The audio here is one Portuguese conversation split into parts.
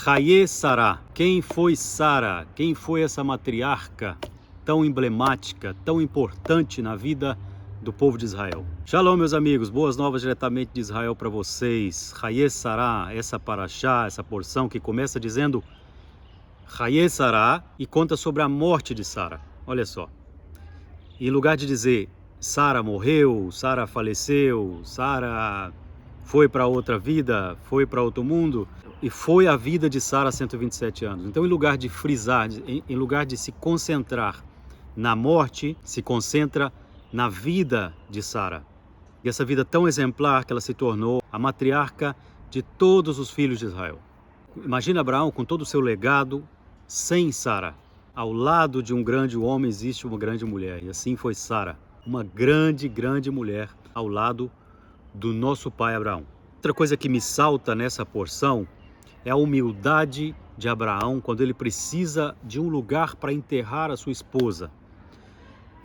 Haye Sará. Quem foi Sara? Quem foi essa matriarca tão emblemática, tão importante na vida do povo de Israel? Shalom, meus amigos, boas novas diretamente de Israel para vocês. Haye Sará, essa paraxá, essa porção que começa dizendo Haye Sará e conta sobre a morte de Sara. Olha só, em lugar de dizer Sara morreu, Sara faleceu, Sara foi para outra vida, foi para outro mundo, e foi a vida de Sara 127 anos. Então, em lugar de frisar, em lugar de se concentrar na morte, se concentra na vida de Sara. E essa vida tão exemplar que ela se tornou a matriarca de todos os filhos de Israel. Imagina Abraão com todo o seu legado, sem Sara. Ao lado de um grande homem existe uma grande mulher, e assim foi Sara, uma grande mulher ao lado do nosso pai Abraão. Outra coisa que me salta nessa porção é a humildade de Abraão quando ele precisa de um lugar para enterrar a sua esposa.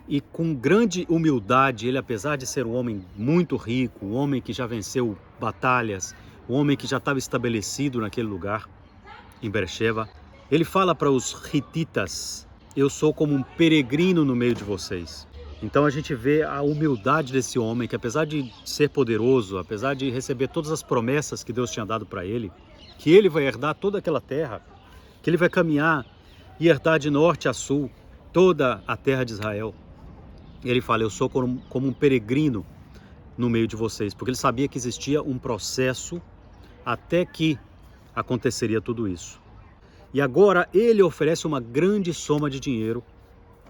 E com grande humildade, ele, apesar de ser um homem muito rico, um homem que já venceu batalhas, um homem que já estava estabelecido naquele lugar, em Beersheba, ele fala para os hititas: eu sou como um peregrino no meio de vocês. Então a gente vê a humildade desse homem que, apesar de ser poderoso, apesar de receber todas as promessas que Deus tinha dado para ele, que ele vai herdar toda aquela terra, que ele vai caminhar e herdar de norte a sul toda a terra de Israel. Ele fala: eu sou como um peregrino no meio de vocês, porque ele sabia que existia um processo até que aconteceria tudo isso. E agora ele oferece uma grande soma de dinheiro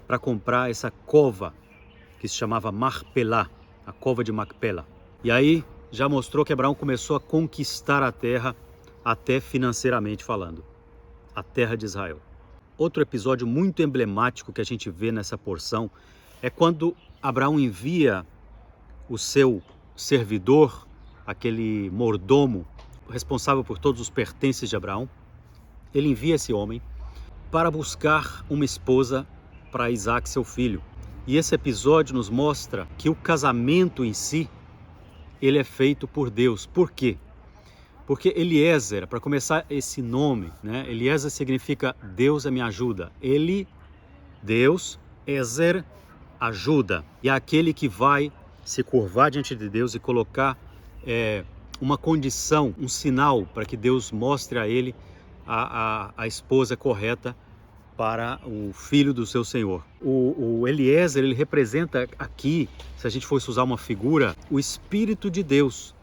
para comprar essa cova que se chamava Marpelá, a cova de Macpela. E aí já mostrou que Abraão começou a conquistar a terra, até financeiramente falando, a terra de Israel. Outro episódio muito emblemático que a gente vê nessa porção é quando Abraão envia o seu servidor, aquele mordomo responsável por todos os pertences de Abraão. Ele envia esse homem para buscar uma esposa para Isaac, seu filho. E esse episódio nos mostra que o casamento em si, ele é feito por Deus. Por quê? Porque Eliezer, para começar esse nome, né? Eliezer significa Deus é minha ajuda. Ele, Deus, Ezer, ajuda. E é aquele que vai se curvar diante de Deus e colocar uma condição, um sinal para que Deus mostre a ele a esposa correta para o filho do seu Senhor. O Eliezer, ele representa aqui, se a gente fosse usar uma figura, o Espírito de Deus,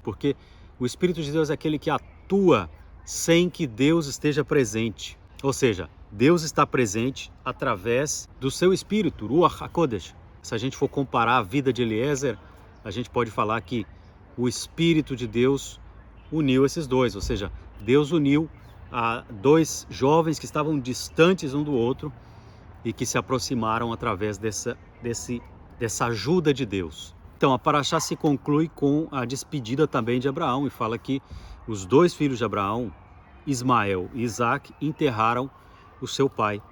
porque o Espírito de Deus é aquele que atua sem que Deus esteja presente. Ou seja, Deus está presente através do seu Espírito, Ruach HaKodesh. Se a gente for comparar a vida de Eliezer, a gente pode falar que o Espírito de Deus uniu esses dois, ou seja, Deus uniu a dois jovens que estavam distantes um do outro e que se aproximaram através dessa ajuda de Deus. Então a paraxá se conclui com a despedida também de Abraão e fala que os dois filhos de Abraão, Ismael e Isaac, enterraram o seu pai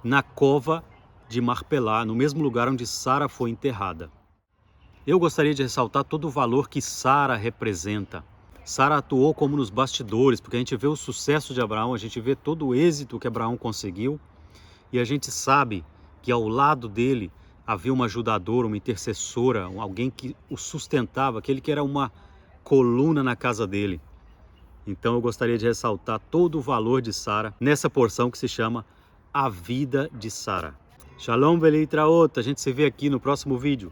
na cova de Marpelá, no mesmo lugar onde Sara foi enterrada. Eu gostaria de ressaltar todo o valor que Sara representa. Sara atuou como nos bastidores, porque a gente vê o sucesso de Abraão, a gente vê todo o êxito que Abraão conseguiu, e a gente sabe que ao lado dele havia uma ajudadora, uma intercessora, alguém que o sustentava, aquele que era uma coluna na casa dele. Então eu gostaria de ressaltar todo o valor de Sara nessa porção que se chama A Vida de Sara. Shalom Velitraot, a gente se vê aqui no próximo vídeo.